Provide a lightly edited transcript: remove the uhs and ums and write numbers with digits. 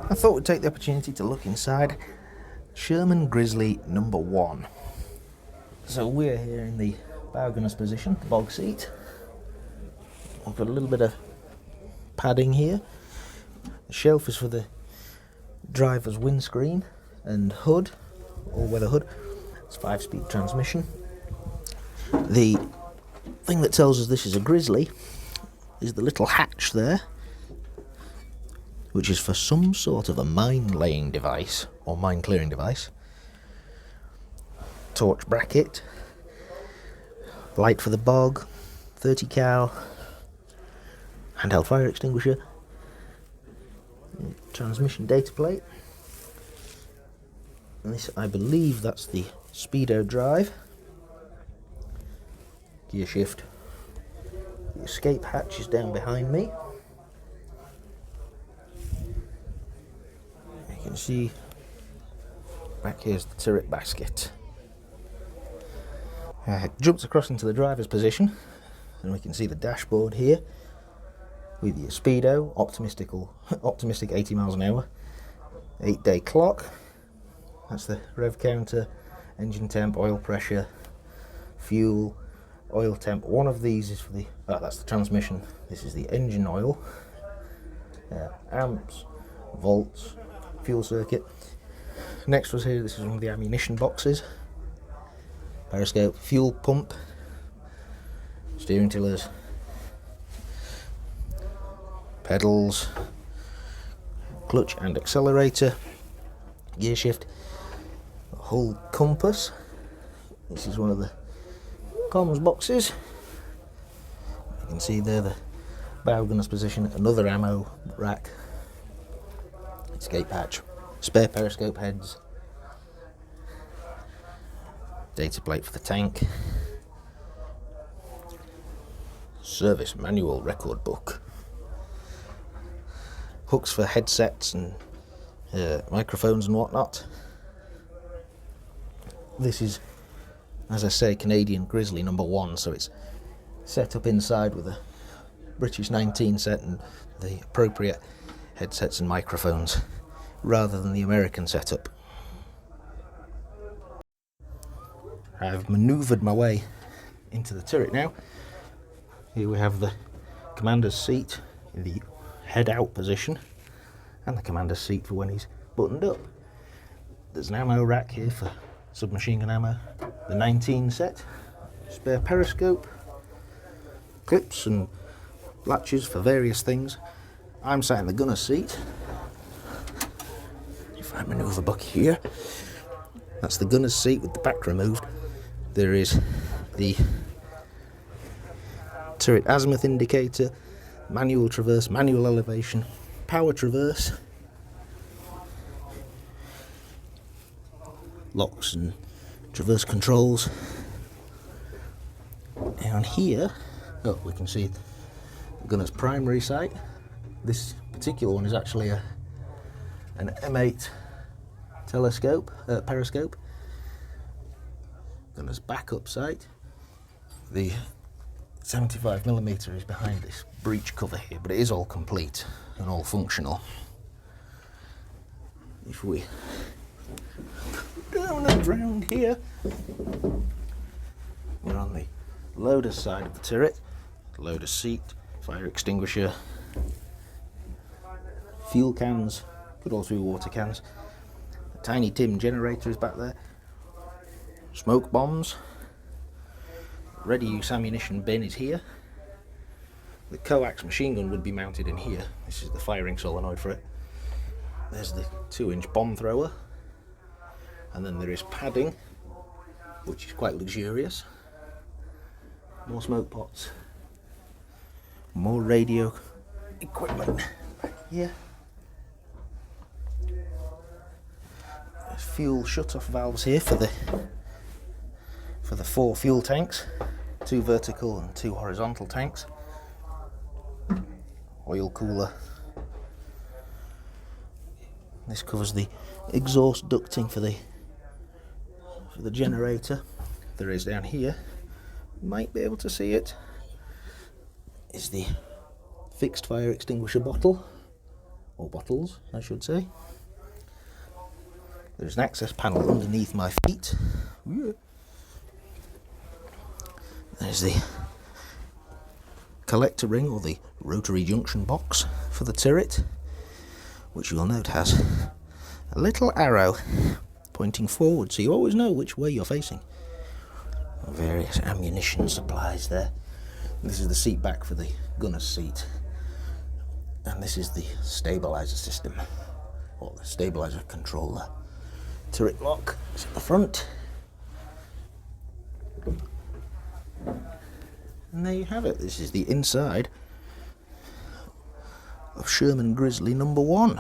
I thought we'd take the opportunity to look inside Sherman Grizzly Number 1. So we're here in the bow gunner's position, the bog seat. I've got a little bit of padding here. The shelf is for the driver's windscreen and hood, all-weather hood. It's 5-speed transmission. The thing that tells us this is a Grizzly is the little hatch there, which is for some sort of a mine-laying device or mine-clearing device. Torch bracket, light for the bog, 30 cal, handheld fire extinguisher, transmission data plate, and this, I believe that's the speedo drive, gear shift. The escape hatch is down behind me. You can see back here's the turret basket. Jumps across into the driver's position, and we can see the dashboard here with your speedo, optimistic 80 miles an hour, 8-day clock. That's the rev counter, engine temp, oil pressure, fuel, oil temp. One of these is for the, that's the transmission. This is the engine oil, amps, volts, fuel circuit. Next was here, this is one of the ammunition boxes. Periscope, fuel pump, steering tillers, pedals, clutch and accelerator, gear shift, a whole compass. This is one of the comms boxes. You can see there the bow gunner's position, another ammo rack, escape hatch, spare periscope heads, data plate for the tank, service manual record book, hooks for headsets and microphones and whatnot. This is, as I say, Canadian Grizzly Number 1, so it's set up inside with a British 19 set and the appropriate headsets and microphones, rather than the American setup. I've manoeuvred my way into the turret now. Here we have the commander's seat in the head out position, and the commander's seat for when he's buttoned up. There's an ammo rack here for submachine gun ammo, the 19 set, spare periscope, clips and latches for various things. I'm sat in the gunner's seat. If I manoeuvre back here, that's the gunner's seat with the back removed. There is the turret azimuth indicator, manual traverse, manual elevation, power traverse, locks and traverse controls. Down here, we can see the gunner's primary sight. This particular one is actually an M8 telescope, periscope. Gunner's backup sight. The 75mm is behind this breech cover here, but it is all complete and all functional. If we go down and round here, we're on the loader's side of the turret. Loader's seat, fire extinguisher, fuel cans, good all through water cans. A tiny TIM generator is back there. Smoke bombs. Ready use ammunition bin is here. The coax machine gun would be mounted in here. This is the firing solenoid for it. There's the 2-inch bomb thrower. And then there is padding, which is quite luxurious. More smoke pots. More radio equipment here. There's fuel shut-off valves here for the 4 fuel tanks, 2 vertical and 2 horizontal tanks. Oil cooler. This covers the exhaust ducting for the generator. There is down here, you might be able to see it, is the fixed fire extinguisher bottle or bottles, I should say. There's an access panel underneath my feet. There's the collector ring, or the rotary junction box for the turret, which you'll note has a little arrow pointing forward, so you always know which way you're facing. Various ammunition supplies there. This is the seat back for the gunner's seat, and this is the stabilizer system, or the stabilizer controller. Turret lock is at the front, and there you have it. This is the inside of Sherman Grizzly Number 1.